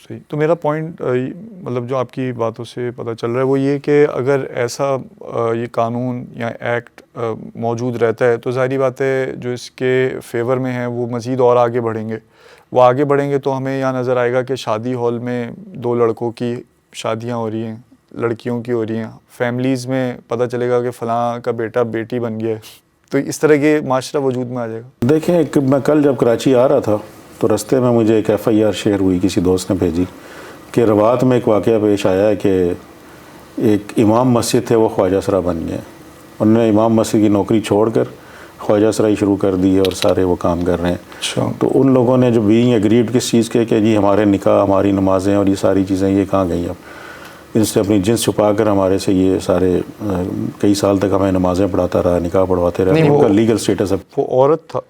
صحیح. تو میرا پوائنٹ مطلب جو آپ کی باتوں سے پتہ چل رہا ہے وہ یہ کہ اگر ایسا یہ قانون یا ایکٹ موجود رہتا ہے تو ظاہری بات ہے جو اس کے فیور میں ہیں وہ مزید اور آگے بڑھیں گے. وہ آگے بڑھیں گے تو ہمیں یہاں نظر آئے گا کہ شادی ہال میں 2 لڑکوں کی شادیاں ہو رہی ہیں, لڑکیوں کی ہو رہی ہیں, فیملیز میں پتہ چلے گا کہ فلاں کا بیٹا بیٹی بن گیا ہے. تو اس طرح کے معاشرہ وجود میں آ جائے گا. دیکھیں میں کل جب کراچی آ رہا تھا تو رستے میں مجھے ایک FIR شیئر ہوئی, کسی دوست نے بھیجی کہ روات میں ایک واقعہ پیش آیا ہے کہ ایک امام مسجد تھے وہ خواجہ سرا بن گئے. انہوں نے امام مسجد کی نوکری چھوڑ کر خواجہ سرائی شروع کر دی ہے اور سارے وہ کام کر رہے ہیں. اچھا. تو ان لوگوں نے جو بینگ ایگریڈ کس چیز کے کہ جی ہمارے نکاح, ہماری نمازیں اور یہ ساری چیزیں یہ کہاں گئیں, اب ان سے اپنی جنس چھپا کر ہمارے سے یہ سارے کئی سال تک ہمیں نمازیں پڑھاتا رہا, نکاح پڑھواتے رہے. ان کا لیگل اسٹیٹس ہے. وہ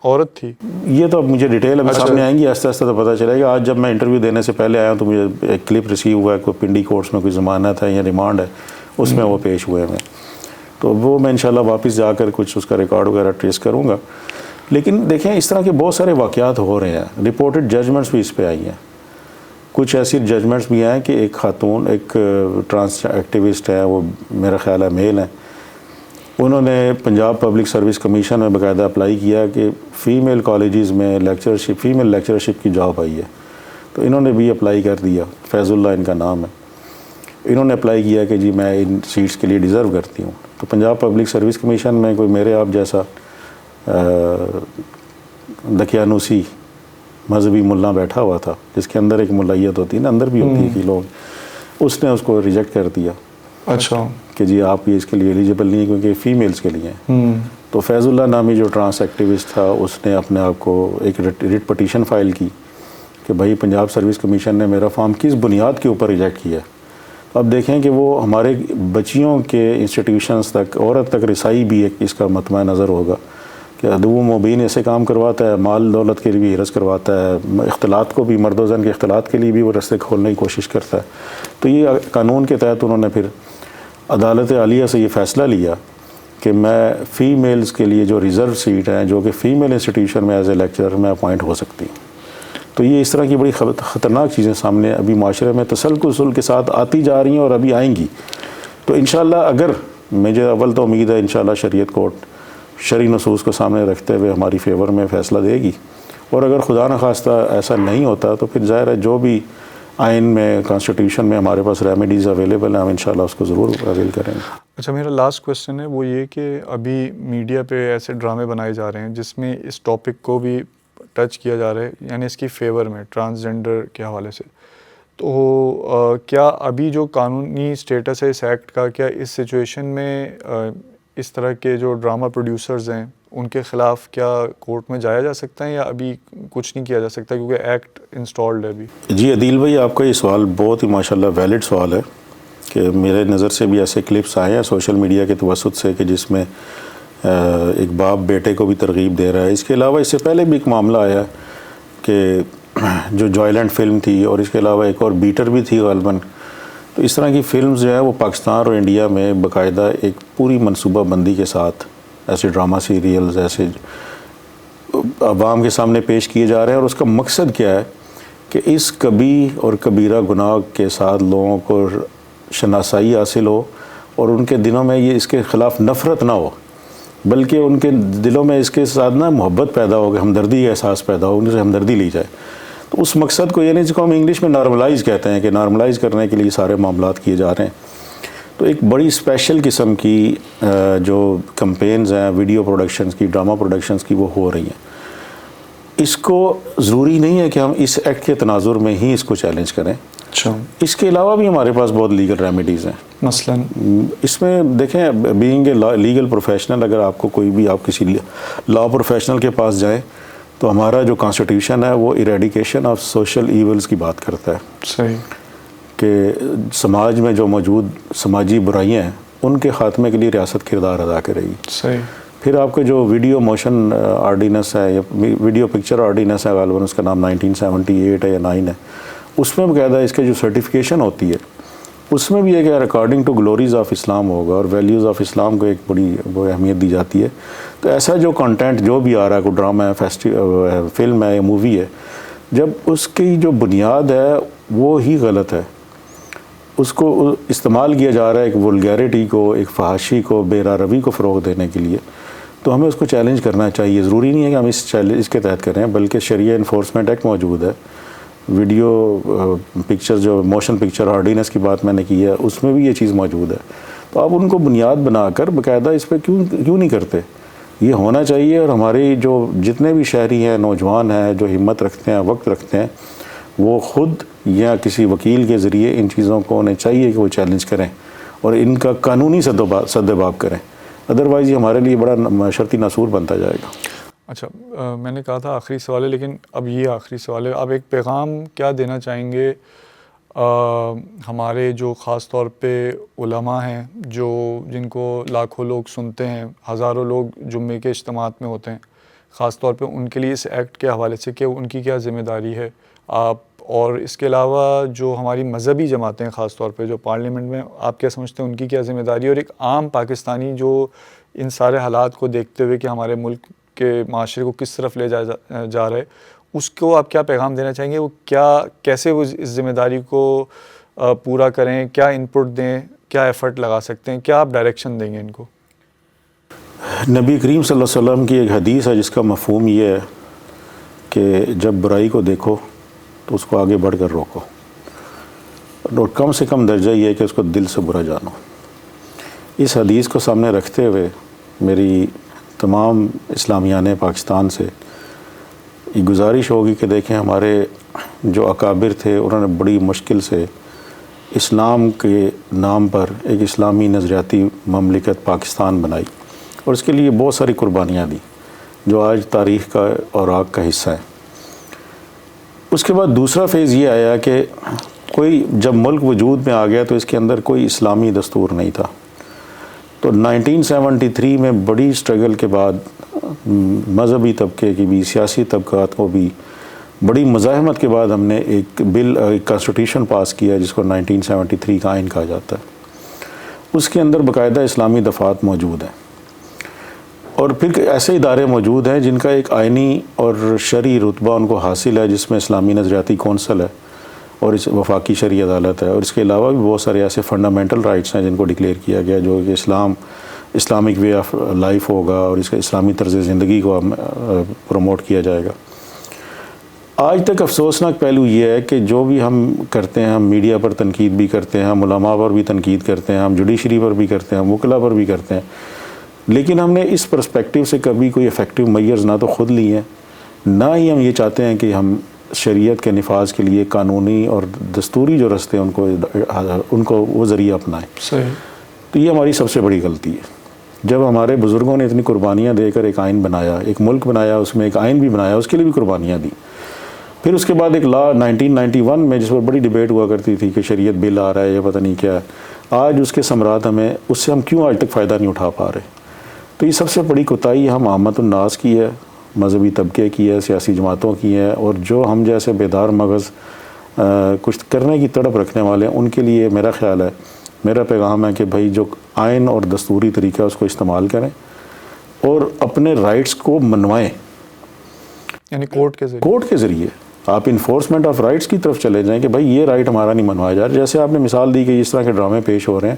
عورت تھی. یہ تو اب مجھے ڈیٹیل ابھی سامنے آئیں گی, آہستہ آہستہ تو پتہ چلے گا. آج جب میں انٹرویو دینے سے پہلے آیا تو مجھے ایک کلپ ریسیو ہوا ہے, کوئی پنڈی کورٹس میں کوئی ضمانت ہے یا ریمانڈ ہے, اس میں وہ پیش ہوئے ہیں. تو وہ میں انشاءاللہ واپس جا کر کچھ اس کا ریکارڈ وغیرہ ٹریس کروں گا. لیکن دیکھیں اس طرح کے بہت سارے واقعات ہو رہے ہیں. رپورٹڈ ججمنٹس بھی اس پہ آئی ہیں. کچھ ایسی ججمنٹس بھی ہیں کہ ایک خاتون, ایک ٹرانس ایکٹیوسٹ ہے, وہ میرا خیال ہے میل ہیں, انہوں نے پنجاب پبلک سروس کمیشن میں باقاعدہ اپلائی کیا کہ فیمیل کالجز میں لیکچرشپ, فیمیل لیکچرشپ کی جاب آئی ہے. تو انہوں نے بھی اپلائی کر دیا. فیض اللہ ان کا نام ہے. انہوں نے اپلائی کیا کہ جی میں ان سیٹس کے لیے ڈیزرو کرتی ہوں. تو پنجاب پبلک سروس کمیشن میں کوئی میرے آپ جیسا دقیانوسی مذہبی ملا بیٹھا ہوا تھا, جس کے اندر ایک ملائیت ہوتی ہے نا, اندر بھی ہوتی ہے کہ لوگ, اس نے اس کو ریجیکٹ کر دیا. اچھا. کہ جی آپ یہ اس کے لیے ایلیجیبل نہیں ہے کیونکہ فیمیلز کے لیے ہیں. تو فیض اللہ نامی جو ٹرانس ایکٹیوسٹ تھا اس نے اپنے آپ کو ایک ریٹ پٹیشن فائل کی کہ بھائی پنجاب سروس کمیشن نے میرا فارم کس بنیاد کے اوپر ریجیکٹ کیا ہے. اب دیکھیں کہ وہ ہمارے بچیوں کے انسٹیٹیوشنز تک, عورت تک رسائی بھی ایک اس کا مطمع نظر ہوگا کہ ادو مبین ایسے کام کرواتا ہے, مال دولت کے لیے بھی ہرس کرواتا ہے, اختلاط کو بھی, مرد و زن کے اختلاط کے لیے بھی وہ رستے کھولنے کی کوشش کرتا ہے. تو یہ قانون کے تحت انہوں نے پھر عدالت عالیہ سے یہ فیصلہ لیا کہ میں فیمیلز کے لیے جو ریزرو سیٹ ہیں, جو کہ فیمیل انسٹیٹیوشن میں ایز اے لیکچرر میں اپوائنٹ ہو سکتی ہوں. تو یہ اس طرح کی بڑی خطرناک چیزیں سامنے ابھی معاشرے میں تسلسل کے ساتھ آتی جا رہی ہیں اور ابھی آئیں گی. تو انشاءاللہ اگر مجھے اول تو امید ہے انشاءاللہ شریعت کورٹ شرعی نصوص کو سامنے رکھتے ہوئے ہماری فیور میں فیصلہ دے گی, اور اگر خدا نخواستہ ایسا نہیں ہوتا تو پھر ظاہر ہے جو بھی آئین میں, کانسٹیٹیوشن میں ہمارے پاس ریمیڈیز اویلیبل ہیں, ہم انشاءاللہ اس کو ضرور اویل کریں گے. اچھا, میرا لاسٹ کویسچن ہے وہ یہ کہ ابھی میڈیا پہ ایسے ڈرامے بنائے جا رہے ہیں جس میں اس ٹاپک کو بھی ٹچ کیا جا رہا ہے, یعنی اس کی فیور میں ٹرانسجنڈر کے حوالے سے. تو کیا ابھی جو قانونی سٹیٹس ہے اس ایکٹ کا, کیا اس سچویشن میں اس طرح کے جو ڈرامہ پروڈیوسرز ہیں ان کے خلاف کیا کورٹ میں جایا جا سکتا ہے یا ابھی کچھ نہیں کیا جا سکتا کیونکہ ایکٹ انسٹالڈ ہے ابھی؟ جی عدیل بھائی, آپ کا یہ سوال بہت ہی ماشاءاللہ ویلڈ سوال ہے کہ میرے نظر سے بھی ایسے کلپس آئے ہیں سوشل میڈیا کے توسط سے کہ جس میں ایک باپ بیٹے کو بھی ترغیب دے رہا ہے. اس کے علاوہ اس سے پہلے بھی ایک معاملہ آیا کہ جو جوائلینڈ فلم تھی, اور اس کے علاوہ ایک اور بیٹر بھی تھی غالباً. تو اس طرح کی فلمز جو ہے وہ پاکستان اور انڈیا میں باقاعدہ ایک پوری منصوبہ بندی کے ساتھ ایسے ڈرامہ سیریلز ایسے عوام کے سامنے پیش کیے جا رہے ہیں. اور اس کا مقصد کیا ہے کہ اس کبھی اور کبیرہ گناہ کے ساتھ لوگوں کو شناسائی حاصل ہو اور ان کے دلوں میں یہ اس کے خلاف نفرت نہ ہو, بلکہ ان کے دلوں میں اس کے ساتھ نا محبت پیدا ہو, کہ ہمدردی کا احساس پیدا ہو, ان سے ہمدردی لی جائے. تو اس مقصد کو, یعنی جس کو ہم انگلش میں نارملائز کہتے ہیں, کہ نارملائز کرنے کے لیے سارے معاملات کیے جا رہے ہیں. تو ایک بڑی اسپیشل قسم کی جو کمپینز ہیں ویڈیو پروڈکشنز کی, ڈرامہ پروڈکشنز کی, وہ ہو رہی ہیں. اس کو ضروری نہیں ہے کہ ہم اس ایکٹ کے تناظر میں ہی اس کو چیلنج کریں. اچھا, اس کے علاوہ بھی ہمارے پاس بہت لیگل ریمیڈیز ہیں. مثلا اس میں دیکھیں, بینگ اے لیگل پروفیشنل, اگر آپ کو کوئی بھی, آپ کسی لا پروفیشنل کے پاس جائیں تو ہمارا جو کانسٹیٹیوشن ہے وہ ایریڈیکیشن آف سوشل ایولز کی بات کرتا ہے. صحیح. کہ سماج میں جو موجود سماجی برائیاں ہیں ان کے خاتمے کے لیے ریاست کردار ادا کرے گی. صحیح. پھر آپ کا جو ویڈیو موشن آرڈیننس ہے یا ویڈیو پکچر آرڈیننس ہے, غالباً اس کا نام 1978 ہے یا 9 ہے, اس میں باقاعدہ اس کے جو سرٹیفکیشن ہوتی ہے اس میں بھی ہے کہ اکارڈنگ ٹو گلوریز آف اسلام ہوگا, اور ویلیوز آف اسلام کو ایک بڑی وہ اہمیت دی جاتی ہے. تو ایسا جو کنٹینٹ جو بھی آ رہا ہے, کوئی ڈرامہ ہے, فلم ہے یا مووی ہے, جب اس کی جو بنیاد ہے وہ ہی غلط ہے. اس کو استعمال کیا جا رہا ہے ایک ولگیرٹی کو, ایک فحاشی کو, بے روی کو فروغ دینے کے لیے. تو ہمیں اس کو چیلنج کرنا چاہیے. ضروری نہیں ہے کہ ہم اس کے تحت کریں, بلکہ شریعہ انفورسمنٹ ایکٹ موجود ہے. ویڈیو پکچر جو موشن پکچر آرڈیننس کی بات میں نے کی ہے, اس میں بھی یہ چیز موجود ہے. تو آپ ان کو بنیاد بنا کر باقاعدہ اس پہ کیوں نہیں کرتے؟ یہ ہونا چاہیے. اور ہماری جو جتنے بھی شہری ہیں, نوجوان ہیں, جو ہمت رکھتے ہیں, وقت رکھتے ہیں, وہ خود یا کسی وکیل کے ذریعے ان چیزوں کو انہیں چاہیے کہ وہ چیلنج کریں اور ان کا قانونی سدباب کریں. ادروائز یہ ہمارے لیے بڑا معاشرتی ناسور بنتا جائے گا. اچھا, میں نے کہا تھا آخری سوال ہے, لیکن اب یہ آخری سوال ہے. آپ ایک پیغام کیا دینا چاہیں گے ہمارے جو خاص طور پہ علماء ہیں, جن کو لاکھوں لوگ سنتے ہیں, ہزاروں لوگ جمعے کے اجتماعات میں ہوتے ہیں, خاص طور پہ ان کے لیے اس ایکٹ کے حوالے سے کہ ان کی کیا ذمہ داری ہے آپ, اور اس کے علاوہ جو ہماری مذہبی جماعتیں ہیں خاص طور پہ جو پارلیمنٹ میں, آپ کیا سمجھتے ہیں ان کی کیا ذمہ داری ہے, اور ایک عام پاکستانی جو ان سارے حالات کو دیکھتے ہوئے کہ ہمارے ملک کے معاشرے کو کس طرف لے جا رہا ہے, اس کو آپ کیا پیغام دینا چاہیں گے؟ وہ کیسے وہ اس ذمہ داری کو پورا کریں, کیا انپٹ دیں, کیا ایفرٹ لگا سکتے ہیں, کیا آپ ڈائریکشن دیں گے ان کو؟ نبی کریم صلی اللہ علیہ وسلم کی ایک حدیث ہے جس کا مفہوم یہ ہے کہ جب برائی کو دیکھو تو اس کو آگے بڑھ کر روکو, اور کم سے کم درجہ یہ ہے کہ اس کو دل سے برا جانو. اس حدیث کو سامنے رکھتے ہوئے میری تمام اسلامیان پاکستان سے یہ گزارش ہوگی کہ دیکھیں, ہمارے جو اکابر تھے انہوں نے بڑی مشکل سے اسلام کے نام پر ایک اسلامی نظریاتی مملکت پاکستان بنائی, اور اس کے لیے بہت ساری قربانیاں دی جو آج تاریخ کا اوراق کا حصہ ہے. اس کے بعد دوسرا فیز یہ آیا کہ جب ملک وجود میں آ گیا تو اس کے اندر کوئی اسلامی دستور نہیں تھا. تو 1973 میں بڑی سٹرگل کے بعد مذہبی طبقے کی بھی, سیاسی طبقات کو بھی بڑی مزاحمت کے بعد ہم نے ایک کانسٹیٹیوشن پاس کیا جس کو 1973 کا آئین کہا جاتا ہے. اس کے اندر باقاعدہ اسلامی دفعات موجود ہیں, اور پھر ایسے ادارے موجود ہیں جن کا ایک آئینی اور شرعی رتبہ ان کو حاصل ہے, جس میں اسلامی نظریاتی کونسل ہے اور اس وفاقی شرعی عدالت ہے, اور اس کے علاوہ بھی بہت سارے ایسے فنڈامنٹل رائٹس ہیں جن کو ڈکلیئر کیا گیا, جو کہ اسلامک وے آف لائف ہوگا اور اس کا اسلامی طرز زندگی کو پروموٹ کیا جائے گا. آج تک افسوسناک پہلو یہ ہے کہ جو بھی ہم کرتے ہیں, ہم میڈیا پر تنقید بھی کرتے ہیں, ہم علماء پر بھی تنقید کرتے ہیں, ہم جوڈیشری پر بھی کرتے ہیں, ہم وکلا پر بھی کرتے ہیں, لیکن ہم نے اس پرسپیکٹیو سے کبھی کوئی افیکٹو میئرز نہ تو خود لی ہیں, نہ ہی ہم یہ چاہتے ہیں کہ ہم شریعت کے نفاذ کے لیے قانونی اور دستوری جو رستے ہیں ان کو وہ ذریعہ اپنائیں. صحیح. تو یہ ہماری سب سے بڑی غلطی ہے. جب ہمارے بزرگوں نے اتنی قربانیاں دے کر ایک آئین بنایا, ایک ملک بنایا, اس میں ایک آئین بھی بنایا, اس کے لیے بھی قربانیاں دی. پھر اس کے بعد ایک لا 1991 میں جس پر بڑی ڈیبیٹ ہوا کرتی تھی کہ شریعت بل آ رہا ہے یا پتہ نہیں کیا ہے, آج اس کے ثمرات اس سے ہم کیوں آج تک فائدہ نہیں اٹھا پا رہے؟ تو یہ سب سے بڑی کوتاہی ہم عامت الناس کی ہے, مذہبی طبقے کی ہے, سیاسی جماعتوں کی ہے, اور جو ہم جیسے بیدار مغز کچھ کرنے کی تڑپ رکھنے والے ہیں ان کے لیے میرا خیال ہے, میرا پیغام ہے کہ بھائی جو آئین اور دستوری طریقہ اس کو استعمال کریں اور اپنے رائٹس کو منوائیں, یعنی کورٹ کے ذریعے آپ انفورسمنٹ آف رائٹس کی طرف چلے جائیں کہ بھائی یہ رائٹ ہمارا نہیں منوایا جا رہا. جیسے آپ نے مثال دی کہ اس طرح کے ڈرامے پیش ہو رہے ہیں,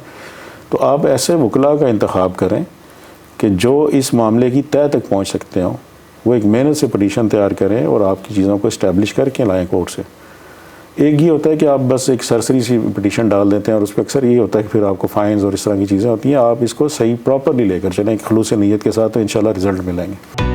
تو آپ ایسے وکلا کا انتخاب کریں کہ جو اس معاملے کی تہہ تک پہنچ سکتے ہوں, وہ ایک محنت سے پٹیشن تیار کریں اور آپ کی چیزوں کو اسٹیبلش کر کے لائیں کورٹ سے. ایک یہ ہوتا ہے کہ آپ بس ایک سرسری سی پٹیشن ڈال دیتے ہیں اور اس پہ اکثر یہ ہوتا ہے کہ پھر آپ کو فائنز اور اس طرح کی چیزیں ہوتی ہیں. آپ اس کو صحیح پراپرلی لے کر چلیں خلوص نیت کے ساتھ, تو انشاءاللہ رزلٹ ملیں گے.